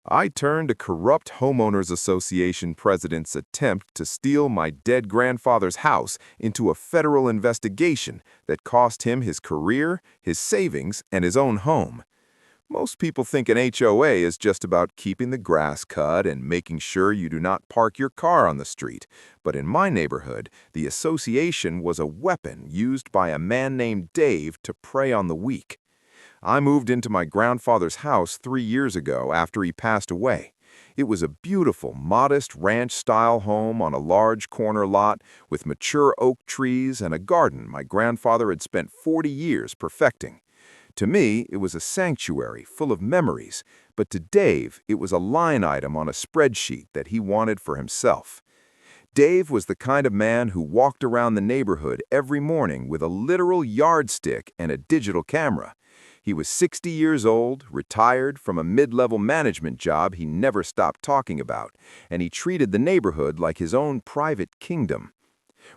I turned a corrupt homeowners association president's attempt to steal my dead grandfather's house into a federal investigation that cost him his career, his savings, and his own home. Most people think an HOA is just about keeping the grass cut and making sure you do not park your car on the street. But in my neighborhood, the association was a weapon used by a man named Dave to prey on the weak. I moved into my grandfather's house 3 years ago after he passed away. It was a beautiful, modest ranch-style home on a large corner lot with mature oak trees and a garden my grandfather had spent 40 years perfecting. To me, it was a sanctuary full of memories, but to Dave, it was a line item on a spreadsheet that he wanted for himself. Dave was the kind of man who walked around the neighborhood every morning with a literal yardstick and a digital camera. He was 60 years old, retired from a mid-level management job he never stopped talking about, and he treated the neighborhood like his own private kingdom.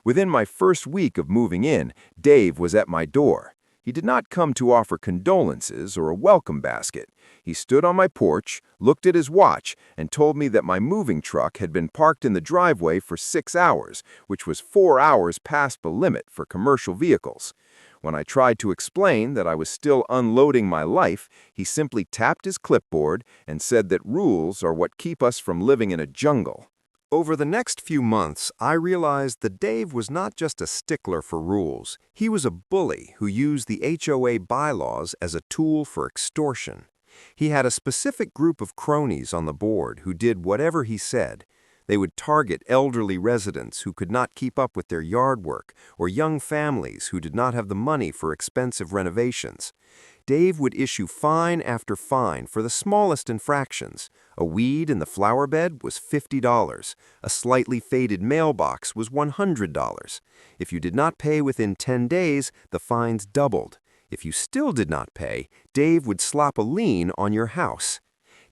Within my first week of moving in, Dave was at my door. He did not come to offer condolences or a welcome basket. He stood on my porch, looked at his watch, and told me that my moving truck had been parked in the driveway for 6 hours, which was 4 hours past the limit for commercial vehicles. When I tried to explain that I was still unloading my life, he simply tapped his clipboard and said that rules are what keep us from living in a jungle. Over the next few months, I realized that Dave was not just a stickler for rules. He was a bully who used the HOA bylaws as a tool for extortion. He had a specific group of cronies on the board who did whatever he said. They would target elderly residents who could not keep up with their yard work, or young families who did not have the money for expensive renovations. Dave would issue fine after fine for the smallest infractions. A weed in the flower bed was $50. A slightly faded mailbox was $100. If you did not pay within 10 days, the fines doubled. If you still did not pay, Dave would slap a lien on your house.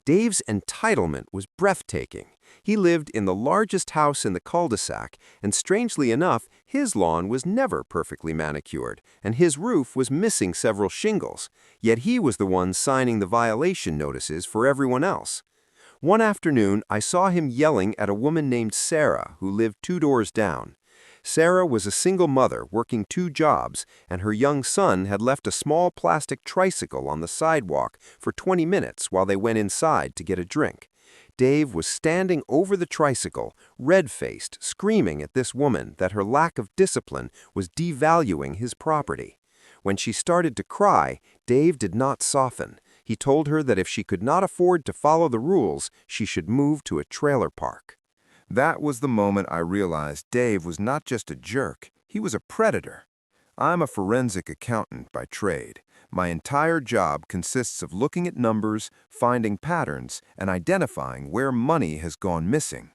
Dave's entitlement was breathtaking. He lived in the largest house in the cul-de-sac, and strangely enough, his lawn was never perfectly manicured, and his roof was missing several shingles. Yet he was the one signing the violation notices for everyone else. One afternoon, I saw him yelling at a woman named Sarah who lived 2 doors down. Sarah was a single mother working 2 jobs, and her young son had left a small plastic tricycle on the sidewalk for 20 minutes while they went inside to get a drink. Dave was standing over the tricycle, red-faced, screaming at this woman that her lack of discipline was devaluing his property. When she started to cry, Dave did not soften. He told her that if she could not afford to follow the rules, she should move to a trailer park. That was the moment I realized Dave was not just a jerk, he was a predator. I'm a forensic accountant by trade. My entire job consists of looking at numbers, finding patterns, and identifying where money has gone missing.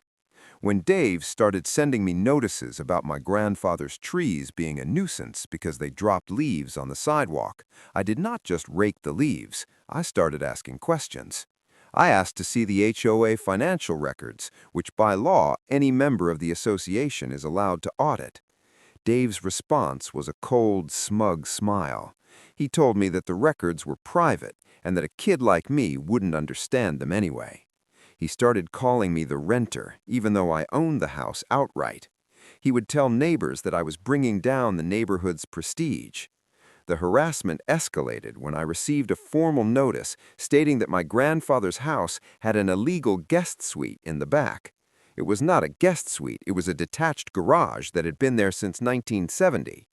When Dave started sending me notices about my grandfather's trees being a nuisance because they dropped leaves on the sidewalk, I did not just rake the leaves, I started asking questions. I asked to see the HOA financial records, which by law any member of the association is allowed to audit. Dave's response was a cold, smug smile. He told me that the records were private and that a kid like me wouldn't understand them anyway. He started calling me the renter, even though I owned the house outright. He would tell neighbors that I was bringing down the neighborhood's prestige. The harassment escalated when I received a formal notice stating that my grandfather's house had an illegal guest suite in the back. It was not a guest suite, it was a detached garage that had been there since 1970.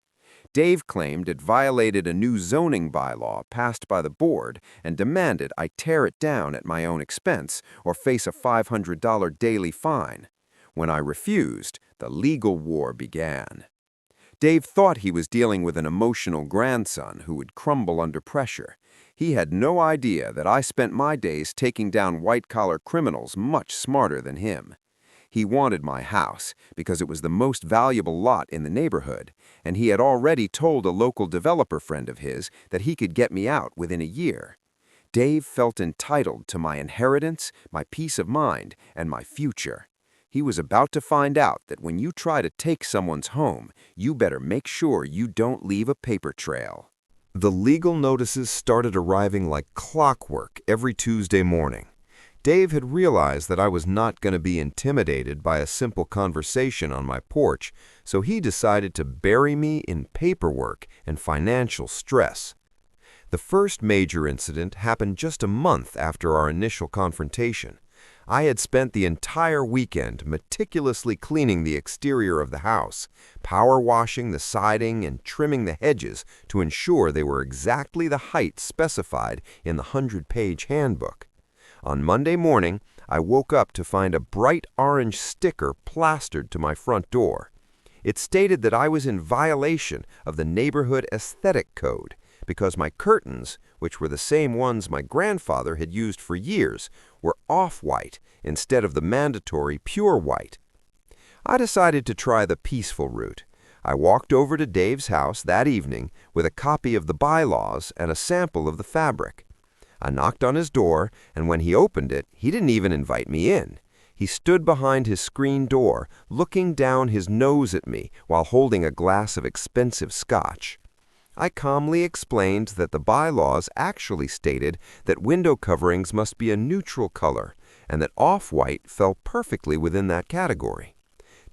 Dave claimed it violated a new zoning bylaw passed by the board and demanded I tear it down at my own expense or face a $500 daily fine. When I refused, the legal war began. Dave thought he was dealing with an emotional grandson who would crumble under pressure. He had no idea that I spent my days taking down white-collar criminals much smarter than him. He wanted my house because it was the most valuable lot in the neighborhood, and he had already told a local developer friend of his that he could get me out within a year. Dave felt entitled to my inheritance, my peace of mind, and my future. He was about to find out that when you try to take someone's home, you better make sure you don't leave a paper trail. The legal notices started arriving like clockwork every Tuesday morning. Dave had realized that I was not going to be intimidated by a simple conversation on my porch, so he decided to bury me in paperwork and financial stress. The first major incident happened just a month after our initial confrontation. I had spent the entire weekend meticulously cleaning the exterior of the house, power washing the siding and trimming the hedges to ensure they were exactly the height specified in the 100-page handbook. On Monday morning, I woke up to find a bright orange sticker plastered to my front door. It stated that I was in violation of the neighborhood aesthetic code because my curtains, which were the same ones my grandfather had used for years, were off-white instead of the mandatory pure white. I decided to try the peaceful route. I walked over to Dave's house that evening with a copy of the bylaws and a sample of the fabric. I knocked on his door, and when he opened it, he didn't even invite me in. He stood behind his screen door, looking down his nose at me while holding a glass of expensive scotch. I calmly explained that the bylaws actually stated that window coverings must be a neutral color, and that off-white fell perfectly within that category.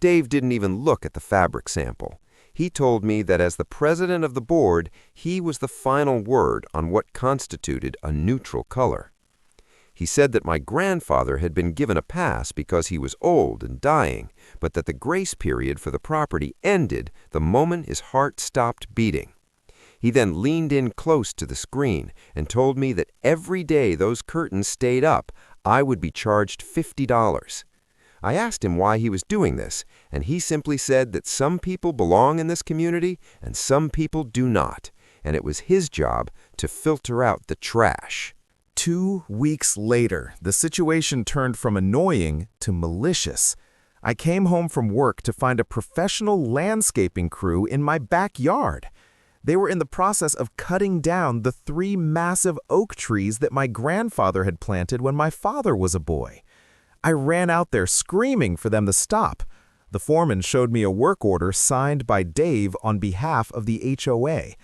Dave didn't even look at the fabric sample. He told me that as the president of the board, he was the final word on what constituted a neutral color. He said that my grandfather had been given a pass because he was old and dying, but that the grace period for the property ended the moment his heart stopped beating. He then leaned in close to the screen and told me that every day those curtains stayed up, I would be charged $50. I asked him why he was doing this, and he simply said that some people belong in this community and some people do not, and it was his job to filter out the trash. 2 weeks later, the situation turned from annoying to malicious. I came home from work to find a professional landscaping crew in my backyard. They were in the process of cutting down the 3 massive oak trees that my grandfather had planted when my father was a boy. I ran out there screaming for them to stop. The foreman showed me a work order signed by Dave on behalf of the HOA.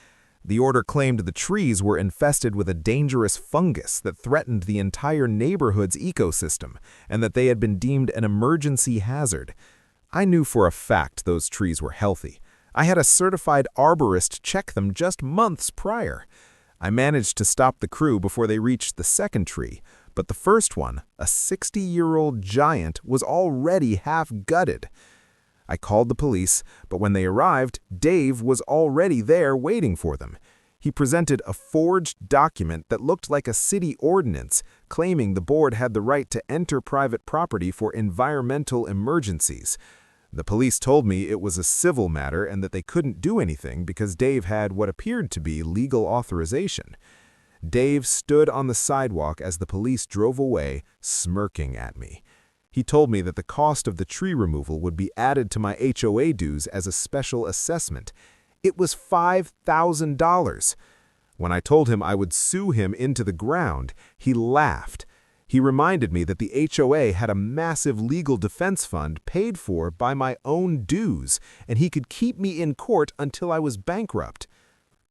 The order claimed the trees were infested with a dangerous fungus that threatened the entire neighborhood's ecosystem, and that they had been deemed an emergency hazard. I knew for a fact those trees were healthy. I had a certified arborist check them just months prior. I managed to stop the crew before they reached the second tree, but the first one, a 60-year-old giant, was already half-gutted. I called the police, but when they arrived, Dave was already there waiting for them. He presented a forged document that looked like a city ordinance, claiming the board had the right to enter private property for environmental emergencies. The police told me it was a civil matter and that they couldn't do anything because Dave had what appeared to be legal authorization. Dave stood on the sidewalk as the police drove away, smirking at me. He told me that the cost of the tree removal would be added to my HOA dues as a special assessment. It was $5,000. When I told him I would sue him into the ground, he laughed. He reminded me that the HOA had a massive legal defense fund paid for by my own dues, and he could keep me in court until I was bankrupt.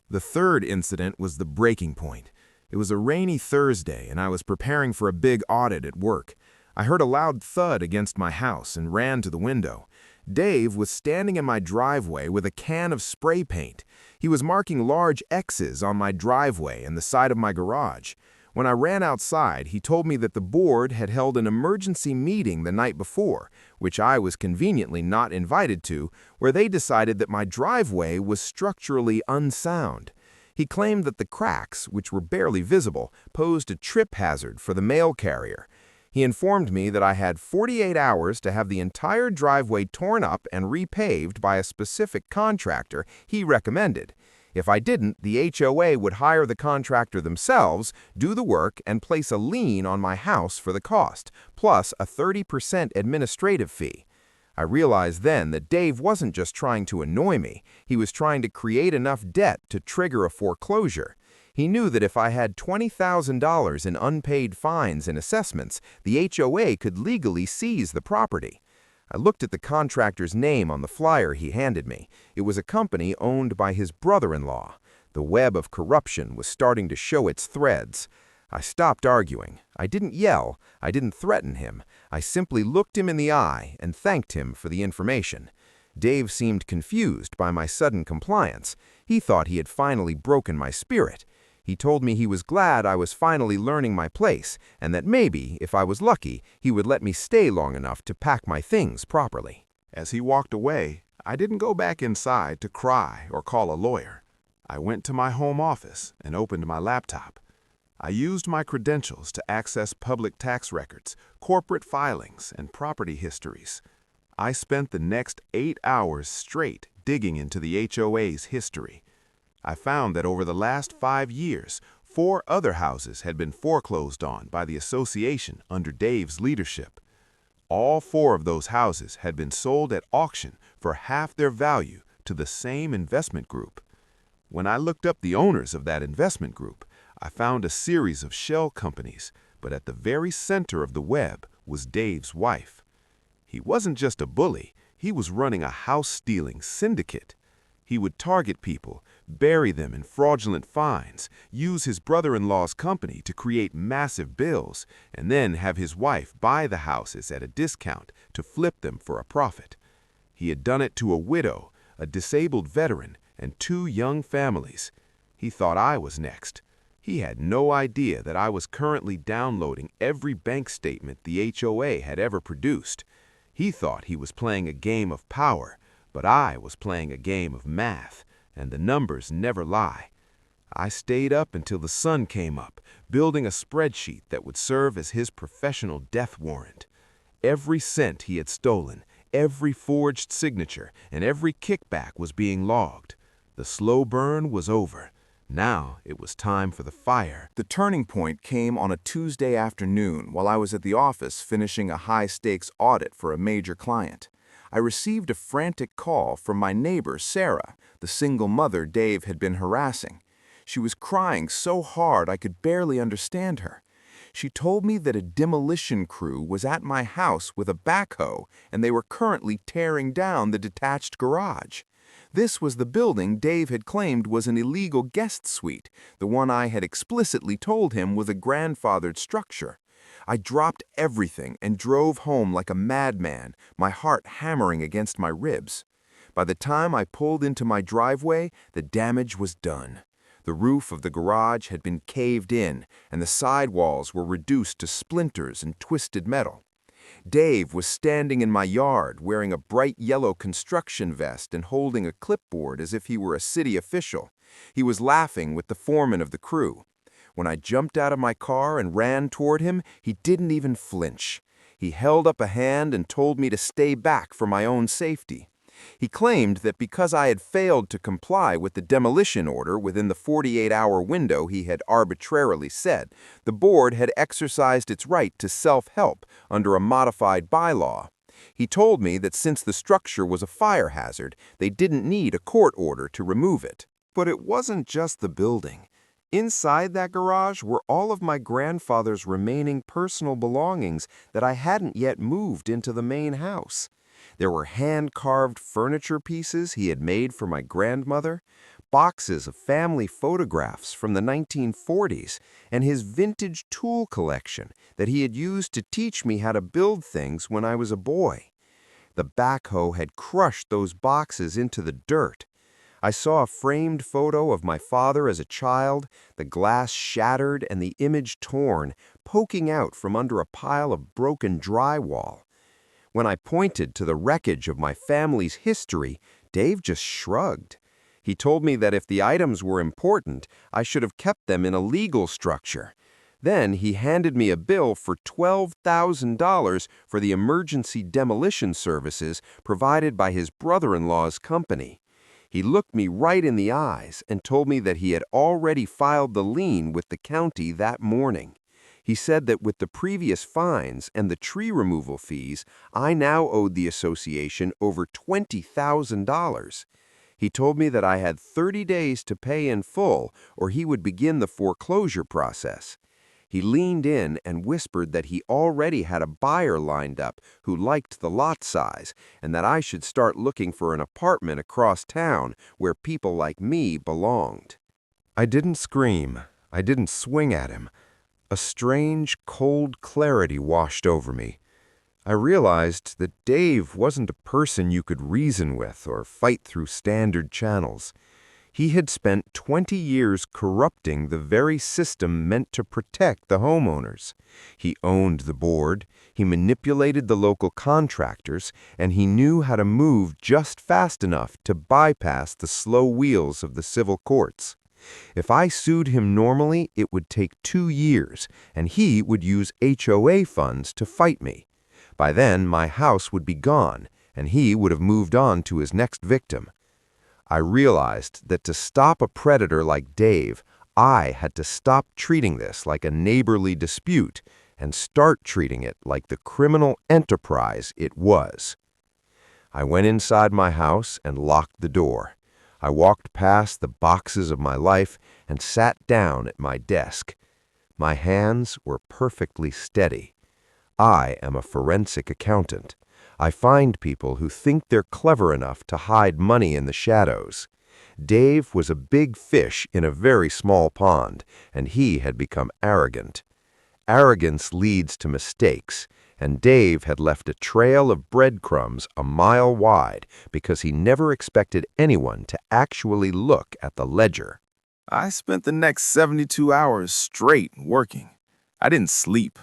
The third incident was the breaking point. It was a rainy Thursday, and I was preparing for a big audit at work. I heard a loud thud against my house and ran to the window. Dave was standing in my driveway with a can of spray paint. He was marking large X's on my driveway and the side of my garage. When I ran outside, he told me that the board had held an emergency meeting the night before, which I was conveniently not invited to, where they decided that my driveway was structurally unsound. He claimed that the cracks, which were barely visible, posed a trip hazard for the mail carrier. He informed me that I had 48 hours to have the entire driveway torn up and repaved by a specific contractor he recommended. If I didn't, the HOA would hire the contractor themselves, do the work, and place a lien on my house for the cost, plus a 30% administrative fee. I realized then that Dave wasn't just trying to annoy me, he was trying to create enough debt to trigger a foreclosure. He knew that if I had $20,000 in unpaid fines and assessments, the HOA could legally seize the property. I looked at the contractor's name on the flyer he handed me. It was a company owned by his brother-in-law. The web of corruption was starting to show its threads. I stopped arguing. I didn't yell. I didn't threaten him. I simply looked him in the eye and thanked him for the information. Dave seemed confused by my sudden compliance. He thought he had finally broken my spirit. He told me he was glad I was finally learning my place, and that maybe, if I was lucky, he would let me stay long enough to pack my things properly. As he walked away, I didn't go back inside to cry or call a lawyer. I went to my home office and opened my laptop. I used my credentials to access public tax records, corporate filings, and property histories. I spent the next 8 hours straight digging into the HOA's history. I found that over the last 5 years, 4 other houses had been foreclosed on by the association under Dave's leadership. All 4 of those houses had been sold at auction for half their value to the same investment group. When I looked up the owners of that investment group, I found a series of shell companies, but at the very center of the web was Dave's wife. He wasn't just a bully, he was running a house-stealing syndicate. He would target people, bury them in fraudulent fines, use his brother-in-law's company to create massive bills, and then have his wife buy the houses at a discount to flip them for a profit. He had done it to a widow, a disabled veteran, and 2 young families. He thought I was next. He had no idea that I was currently downloading every bank statement the HOA had ever produced. He thought he was playing a game of power, but I was playing a game of math, and the numbers never lie. I stayed up until the sun came up, building a spreadsheet that would serve as his professional death warrant. Every cent he had stolen, every forged signature, and every kickback was being logged. The slow burn was over. Now it was time for the fire. The turning point came on a Tuesday afternoon while I was at the office finishing a high-stakes audit for a major client. I received a frantic call from my neighbor, Sarah, the single mother Dave had been harassing. She was crying so hard I could barely understand her. She told me that a demolition crew was at my house with a backhoe and they were currently tearing down the detached garage. This was the building Dave had claimed was an illegal guest suite, the one I had explicitly told him was a grandfathered structure. I dropped everything and drove home like a madman, my heart hammering against my ribs. By the time I pulled into my driveway, the damage was done. The roof of the garage had been caved in, and the sidewalls were reduced to splinters and twisted metal. Dave was standing in my yard wearing a bright yellow construction vest and holding a clipboard as if he were a city official. He was laughing with the foreman of the crew. When I jumped out of my car and ran toward him, he didn't even flinch. He held up a hand and told me to stay back for my own safety. He claimed that because I had failed to comply with the demolition order within the 48-hour window he had arbitrarily set, the board had exercised its right to self-help under a modified bylaw. He told me that since the structure was a fire hazard, they didn't need a court order to remove it. But it wasn't just the building. Inside that garage were all of my grandfather's remaining personal belongings that I hadn't yet moved into the main house. There were hand-carved furniture pieces he had made for my grandmother, boxes of family photographs from the 1940s, and his vintage tool collection that he had used to teach me how to build things when I was a boy. The backhoe had crushed those boxes into the dirt. I saw a framed photo of my father as a child, the glass shattered and the image torn, poking out from under a pile of broken drywall. When I pointed to the wreckage of my family's history, Dave just shrugged. He told me that if the items were important, I should have kept them in a legal structure. Then he handed me a bill for $12,000 for the emergency demolition services provided by his brother-in-law's company. He looked me right in the eyes and told me that he had already filed the lien with the county that morning. He said that with the previous fines and the tree removal fees, I now owed the association over $20,000. He told me that I had 30 days to pay in full or he would begin the foreclosure process. He leaned in and whispered that he already had a buyer lined up who liked the lot size and that I should start looking for an apartment across town where people like me belonged. I didn't scream. I didn't swing at him. A strange, cold clarity washed over me. I realized that Dave wasn't a person you could reason with or fight through standard channels. He had spent 20 years corrupting the very system meant to protect the homeowners. He owned the board, he manipulated the local contractors, and he knew how to move just fast enough to bypass the slow wheels of the civil courts. If I sued him normally, it would take 2 years, and he would use HOA funds to fight me. By then, my house would be gone, and he would have moved on to his next victim. I realized that to stop a predator like Dave, I had to stop treating this like a neighborly dispute and start treating it like the criminal enterprise it was. I went inside my house and locked the door. I walked past the boxes of my life and sat down at my desk. My hands were perfectly steady. I am a forensic accountant. I find people who think they're clever enough to hide money in the shadows. Dave was a big fish in a very small pond, and he had become arrogant. Arrogance leads to mistakes, and Dave had left a trail of breadcrumbs a mile wide because he never expected anyone to actually look at the ledger. I spent the next 72 hours straight working. I didn't sleep.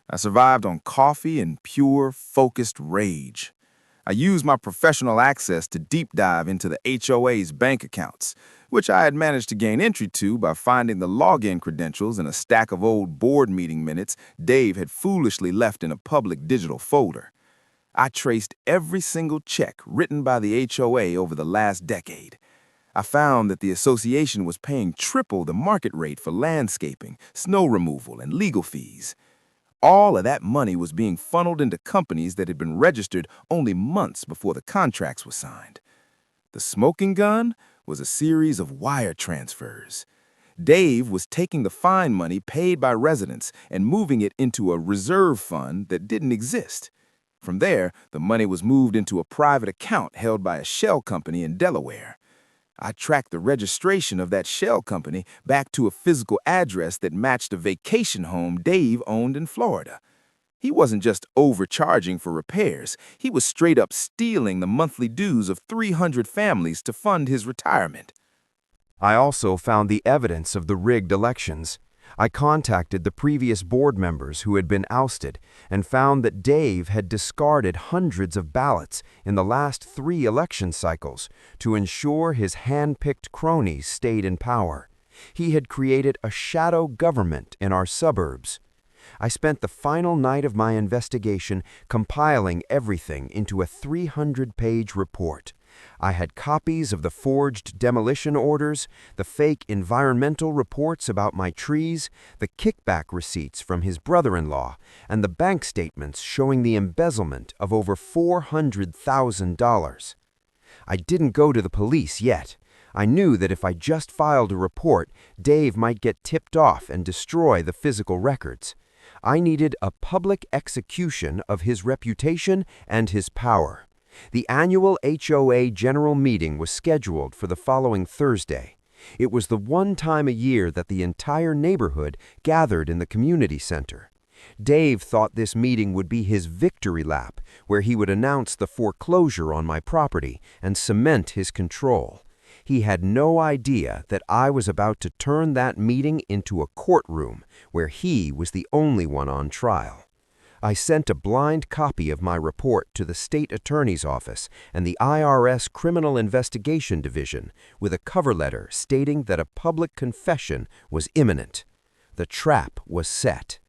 I survived on coffee and pure, focused rage. I used my professional access to deep dive into the HOA's bank accounts, which I had managed to gain entry to by finding the login credentials in a stack of old board meeting minutes Dave had foolishly left in a public digital folder. I traced every single check written by the HOA over the last decade. I found that the association was paying triple the market rate for landscaping, snow removal, and legal fees. All of that money was being funneled into companies that had been registered only months before the contracts were signed. The smoking gun was a series of wire transfers. Dave was taking the fine money paid by residents and moving it into a reserve fund that didn't exist. From there, the money was moved into a private account held by a shell company in Delaware. I tracked the registration of that shell company back to a physical address that matched a vacation home Dave owned in Florida. He wasn't just overcharging for repairs. He was straight up stealing the monthly dues of 300 families to fund his retirement. I also found the evidence of the rigged elections. I contacted the previous board members who had been ousted and found that Dave had discarded hundreds of ballots in the last 3 election cycles to ensure his hand-picked cronies stayed in power. He had created a shadow government in our suburbs. I spent the final night of my investigation compiling everything into a 300-page report. I had copies of the forged demolition orders, the fake environmental reports about my trees, the kickback receipts from his brother-in-law, and the bank statements showing the embezzlement of over $400,000. I didn't go to the police yet. I knew that if I just filed a report, Dave might get tipped off and destroy the physical records. I needed a public execution of his reputation and his power. The annual HOA general meeting was scheduled for the following Thursday. It was the one time a year that the entire neighborhood gathered in the community center. Dave thought this meeting would be his victory lap, where he would announce the foreclosure on my property and cement his control. He had no idea that I was about to turn that meeting into a courtroom where he was the only one on trial. I sent a blind copy of my report to the state attorney's office and the IRS Criminal Investigation Division with a cover letter stating that a public confession was imminent. The trap was set.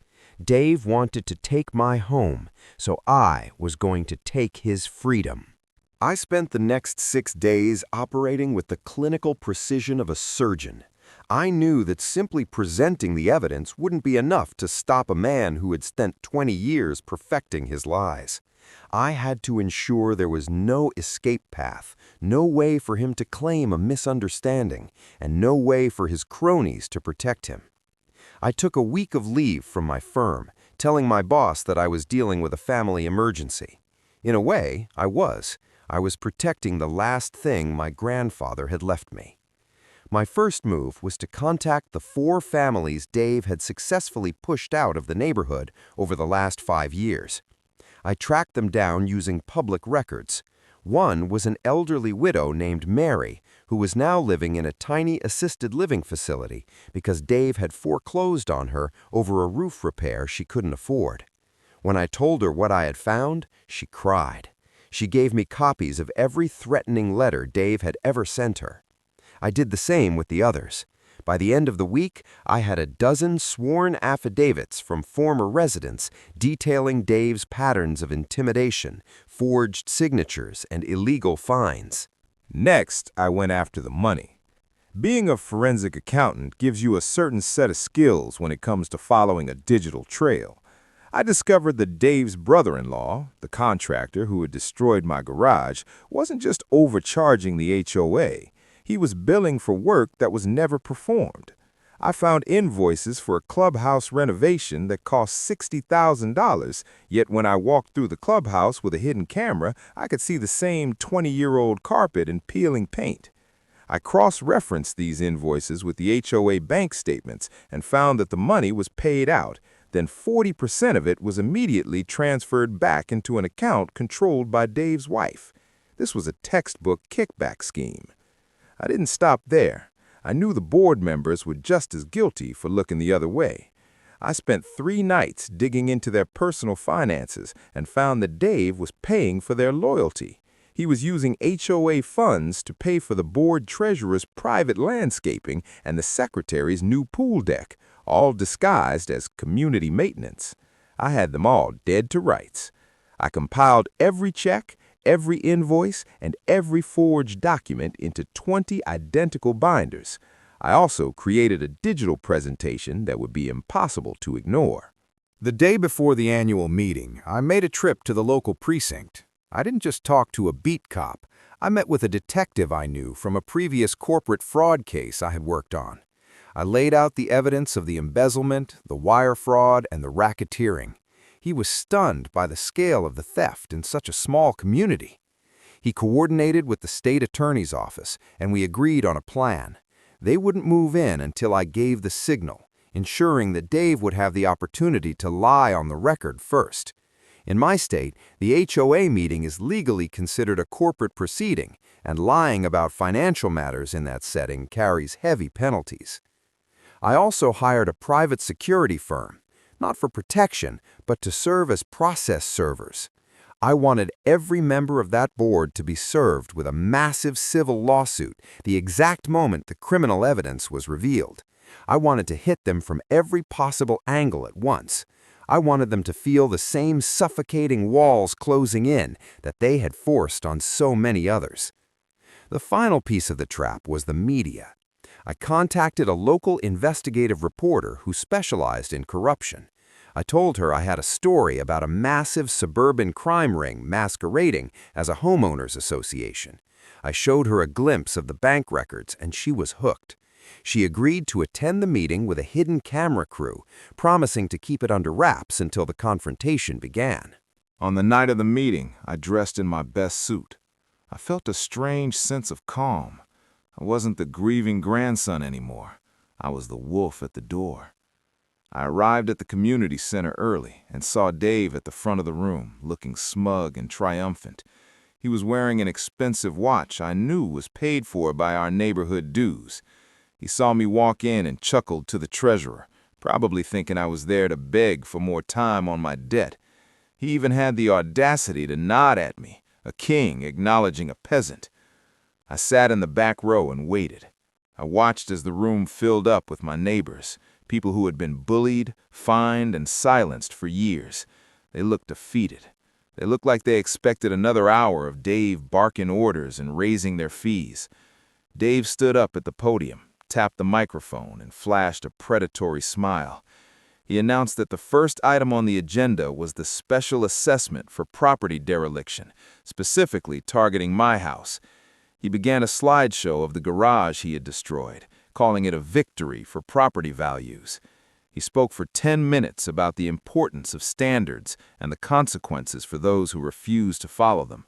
Dave wanted to take my home, so I was going to take his freedom. I spent the next 6 days operating with the clinical precision of a surgeon. I knew that simply presenting the evidence wouldn't be enough to stop a man who had spent 20 years perfecting his lies. I had to ensure there was no escape path, no way for him to claim a misunderstanding, and no way for his cronies to protect him. I took a week of leave from my firm, telling my boss that I was dealing with a family emergency. In a way, I was. I was protecting the last thing my grandfather had left me. My first move was to contact the 4 families Dave had successfully pushed out of the neighborhood over the last 5 years. I tracked them down using public records. One was an elderly widow named Mary, who was now living in a tiny assisted living facility because Dave had foreclosed on her over a roof repair she couldn't afford. When I told her what I had found, she cried. She gave me copies of every threatening letter Dave had ever sent her. I did the same with the others. By the end of the week, I had a dozen sworn affidavits from former residents detailing Dave's patterns of intimidation, forged signatures, and illegal fines. Next, I went after the money. Being a forensic accountant gives you a certain set of skills when it comes to following a digital trail. I discovered that Dave's brother-in-law, the contractor who had destroyed my garage, wasn't just overcharging the HOA. He was billing for work that was never performed. I found invoices for a clubhouse renovation that cost $60,000, yet when I walked through the clubhouse with a hidden camera, I could see the same 20-year-old carpet and peeling paint. I cross-referenced these invoices with the HOA bank statements and found that the money was paid out. Then 40% of it was immediately transferred back into an account controlled by Dave's wife. This was a textbook kickback scheme. I didn't stop there. I knew the board members were just as guilty for looking the other way. I spent 3 nights digging into their personal finances and found that Dave was paying for their loyalty. He was using HOA funds to pay for the board treasurer's private landscaping and the secretary's new pool deck, all disguised as community maintenance. I had them all dead to rights. I compiled every check, every invoice, and every forged document into 20 identical binders. I also created a digital presentation that would be impossible to ignore. The day before the annual meeting, I made a trip to the local precinct. I didn't just talk to a beat cop. I met with a detective I knew from a previous corporate fraud case I had worked on. I laid out the evidence of the embezzlement, the wire fraud, and the racketeering. He was stunned by the scale of the theft in such a small community. He coordinated with the state attorney's office, and we agreed on a plan. They wouldn't move in until I gave the signal, ensuring that Dave would have the opportunity to lie on the record first. In my state, the HOA meeting is legally considered a corporate proceeding, and lying about financial matters in that setting carries heavy penalties. I also hired a private security firm, not for protection, but to serve as process servers. I wanted every member of that board to be served with a massive civil lawsuit the exact moment the criminal evidence was revealed. I wanted to hit them from every possible angle at once. I wanted them to feel the same suffocating walls closing in that they had forced on so many others. The final piece of the trap was the media. I contacted a local investigative reporter who specialized in corruption. I told her I had a story about a massive suburban crime ring masquerading as a homeowners association. I showed her a glimpse of the bank records, and she was hooked. She agreed to attend the meeting with a hidden camera crew, promising to keep it under wraps until the confrontation began. On the night of the meeting, I dressed in my best suit. I felt a strange sense of calm. I wasn't the grieving grandson anymore. I was the wolf at the door. I arrived at the community center early and saw Dave at the front of the room, looking smug and triumphant. He was wearing an expensive watch I knew was paid for by our neighborhood dues. He saw me walk in and chuckled to the treasurer, probably thinking I was there to beg for more time on my debt. He even had the audacity to nod at me, a king acknowledging a peasant. I sat in the back row and waited. I watched as the room filled up with my neighbors, people who had been bullied, fined, and silenced for years. They looked defeated. They looked like they expected another hour of Dave barking orders and raising their fees. Dave stood up at the podium, tapped the microphone, and flashed a predatory smile. He announced that the first item on the agenda was the special assessment for property dereliction, specifically targeting my house. He began a slideshow of the garage he had destroyed, calling it a victory for property values. He spoke for 10 minutes about the importance of standards and the consequences for those who refuse to follow them.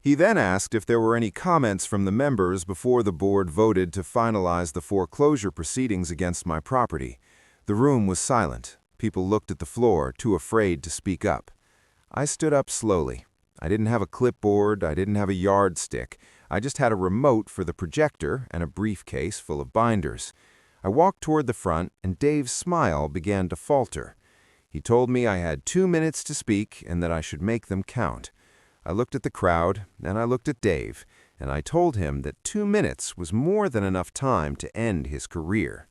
He then asked if there were any comments from the members before the board voted to finalize the foreclosure proceedings against my property. The room was silent. People looked at the floor, too afraid to speak up. I stood up slowly. I didn't have a clipboard, I didn't have a yardstick. I just had a remote for the projector and a briefcase full of binders. I walked toward the front, and Dave's smile began to falter. He told me I had 2 minutes to speak and that I should make them count. I looked at the crowd, and I looked at Dave, and I told him that 2 minutes was more than enough time to end his career.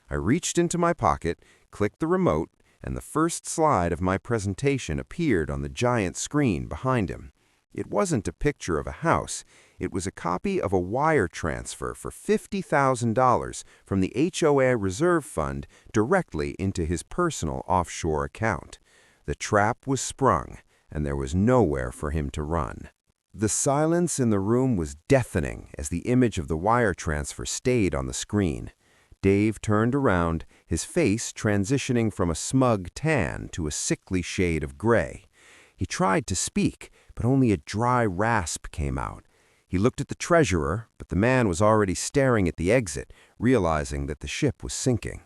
I reached into my pocket, clicked the remote, and the first slide of my presentation appeared on the giant screen behind him. It wasn't a picture of a house. It was a copy of a wire transfer for $50,000 from the HOA reserve fund directly into his personal offshore account. The trap was sprung, and there was nowhere for him to run. The silence in the room was deafening as the image of the wire transfer stayed on the screen. Dave turned around, his face transitioning from a smug tan to a sickly shade of gray. He tried to speak, but only a dry rasp came out. He looked at the treasurer, but the man was already staring at the exit, realizing that the ship was sinking.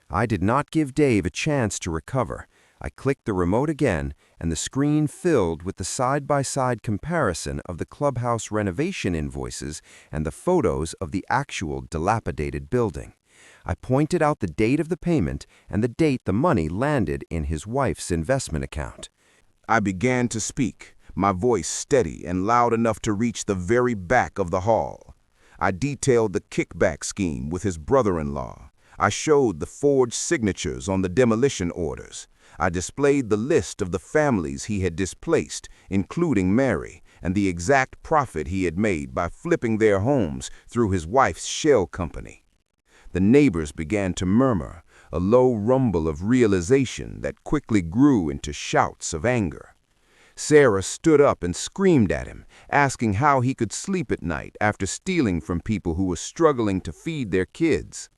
I did not give Dave a chance to recover. I clicked the remote again, and the screen filled with the side-by-side comparison of the clubhouse renovation invoices and the photos of the actual dilapidated building. I pointed out the date of the payment and the date the money landed in his wife's investment account. I began to speak, my voice steady and loud enough to reach the very back of the hall. I detailed the kickback scheme with his brother-in-law. I showed the forged signatures on the demolition orders. I displayed the list of the families he had displaced, including Mary, and the exact profit he had made by flipping their homes through his wife's shell company. The neighbors began to murmur, a low rumble of realization that quickly grew into shouts of anger. Sarah stood up and screamed at him, asking how he could sleep at night after stealing from people who were struggling to feed their kids.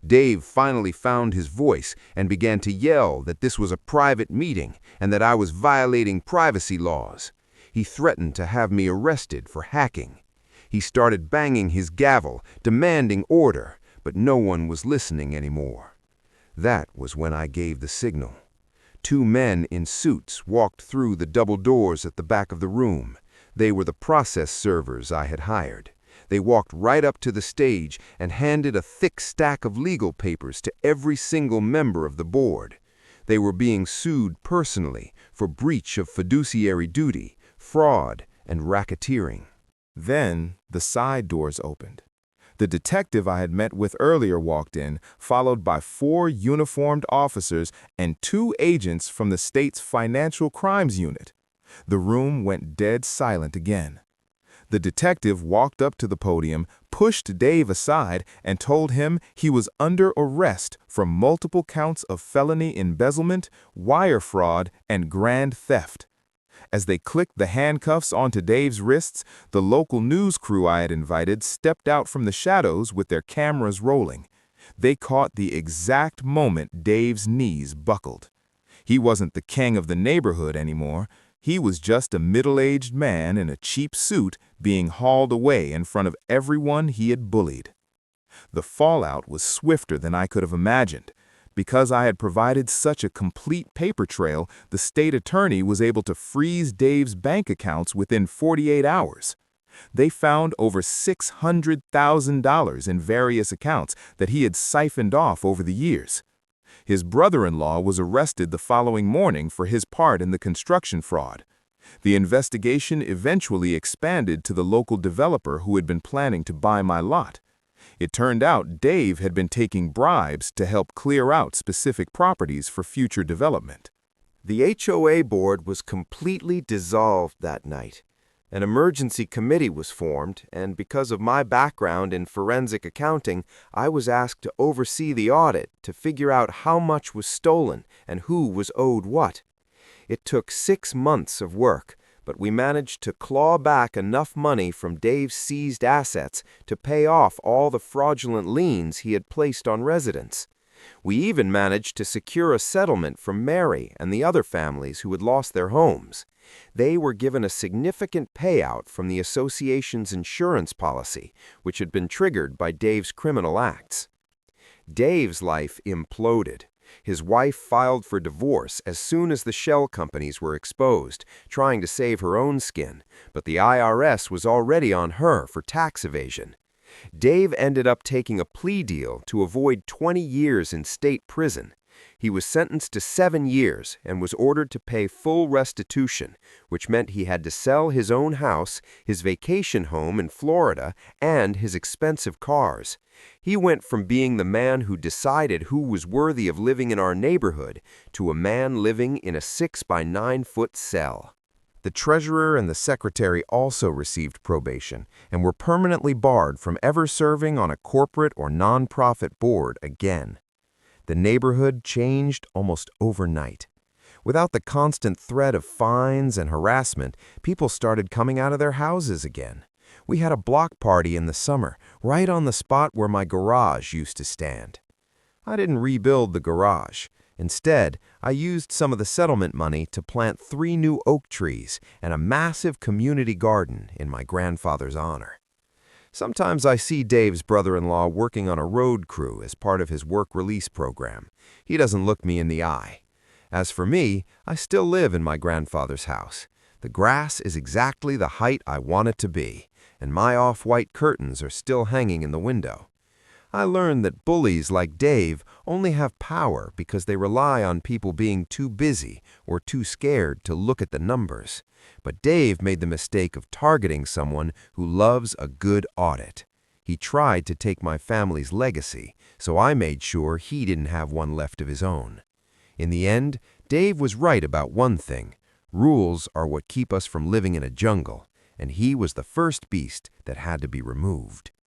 Dave finally found his voice and began to yell that this was a private meeting and that I was violating privacy laws. He threatened to have me arrested for hacking. He started banging his gavel, demanding order, but no one was listening anymore. That was when I gave the signal. 2 men in suits walked through the double doors at the back of the room. They were the process servers I had hired. They walked right up to the stage and handed a thick stack of legal papers to every single member of the board. They were being sued personally for breach of fiduciary duty, fraud, and racketeering. Then the side doors opened. The detective I had met with earlier walked in, followed by 4 uniformed officers and 2 agents from the state's financial crimes unit. The room went dead silent again. The detective walked up to the podium, pushed Dave aside, and told him he was under arrest for multiple counts of felony embezzlement, wire fraud, and grand theft. As they clicked the handcuffs onto Dave's wrists, the local news crew I had invited stepped out from the shadows with their cameras rolling. They caught the exact moment Dave's knees buckled. He wasn't the king of the neighborhood anymore. He was just a middle-aged man in a cheap suit being hauled away in front of everyone he had bullied. The fallout was swifter than I could have imagined. Because I had provided such a complete paper trail, the state attorney was able to freeze Dave's bank accounts within 48 hours. They found over $600,000 in various accounts that he had siphoned off over the years. His brother-in-law was arrested the following morning for his part in the construction fraud. The investigation eventually expanded to the local developer who had been planning to buy my lot. It turned out Dave had been taking bribes to help clear out specific properties for future development. The HOA board was completely dissolved that night. An emergency committee was formed, and because of my background in forensic accounting, I was asked to oversee the audit to figure out how much was stolen and who was owed what. It took 6 months of work, but we managed to claw back enough money from Dave's seized assets to pay off all the fraudulent liens he had placed on residents. We even managed to secure a settlement from Mary and the other families who had lost their homes. They were given a significant payout from the association's insurance policy, which had been triggered by Dave's criminal acts. Dave's life imploded. His wife filed for divorce as soon as the shell companies were exposed, trying to save her own skin, but the IRS was already on her for tax evasion. Dave ended up taking a plea deal to avoid 20 years in state prison. He was sentenced to 7 years and was ordered to pay full restitution, which meant he had to sell his own house, his vacation home in Florida, and his expensive cars. He went from being the man who decided who was worthy of living in our neighborhood to a man living in a 6-by-9-foot cell. The treasurer and the secretary also received probation and were permanently barred from ever serving on a corporate or nonprofit board again. The neighborhood changed almost overnight. Without the constant threat of fines and harassment, people started coming out of their houses again. We had a block party in the summer, right on the spot where my garage used to stand. I didn't rebuild the garage. Instead, I used some of the settlement money to plant 3 new oak trees and a massive community garden in my grandfather's honor. Sometimes I see Dave's brother-in-law working on a road crew as part of his work release program. He doesn't look me in the eye. As for me, I still live in my grandfather's house. The grass is exactly the height I want it to be, and my off-white curtains are still hanging in the window. I learned that bullies like Dave only have power because they rely on people being too busy or too scared to look at the numbers. But Dave made the mistake of targeting someone who loves a good audit. He tried to take my family's legacy, so I made sure he didn't have one left of his own. In the end, Dave was right about one thing. Rules are what keep us from living in a jungle, and he was the first beast that had to be removed.